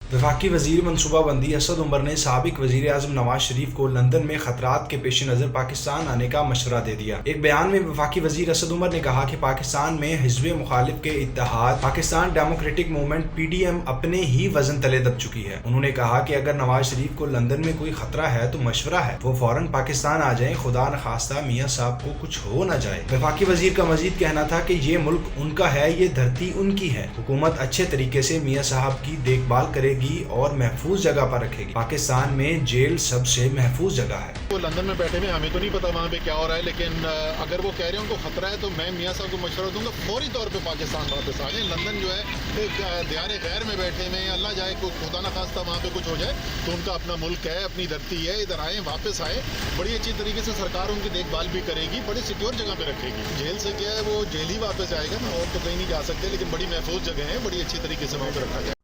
वफाकी वज़ीर मनसूबा बंदी असद उमर ने साबिक वज़ीर आज़म नवाज शरीफ को लंदन में खतरात के पेश नज़र पाकिस्तान आने का मशवरा दे दिया। एक बयान में वफाकी वज़ीर असद उमर ने कहा कि पाकिस्तान में हिज़्ब मुखालिफ के इत्तेहाद पाकिस्तान डेमोक्रेटिक मूवमेंट PDM अपने ही वजन तले दब चुकी है। उन्होंने कहा कि अगर नवाज शरीफ को लंदन में कोई खतरा है तो मशवरा है वो फौरन पाकिस्तान आ जाएं, खुदा न खास्ता मियाँ साहब को कुछ हो न जाए। वफाकी वज़ीर का मजीद कहना था कि ये मुल्क उनका है, ये धरती उनकी है। हुकूमत अच्छे तरीके से मियाँ साहब की देखभाल करेगी और महफूज जगह पर रखेगी। पाकिस्तान में जेल सबसे महफूज जगह है। वो लंदन में बैठे हुए, हमें तो नहीं पता वहाँ पे क्या हो रहा है, लेकिन अगर वो कह रहे हैं उनको खतरा है तो मैं मियाँ साहब को मशवरा दूंगा फौरी तौर पे पाकिस्तान वापस आ जाए। लंदन जो है दियारे गैर में बैठे हुए हैं, अल्लाह जाए कोई खुदा ना खास्ता वहाँ पे कुछ हो जाए तो उनका अपना मुल्क है, अपनी धरती है, इधर आए वापस आए। बड़ी अच्छी तरीके से सरकार उनकी देखभाल भी करेगी, बड़ी सिक्योर जगह पे रखेगी। जेल से क्या है वो जेल ही वापस आएगा ना, और तो कहीं नहीं जा सकते, लेकिन बड़ी महफूज जगह है, बड़ी अच्छी तरीके से वहाँ पे रखा जाए।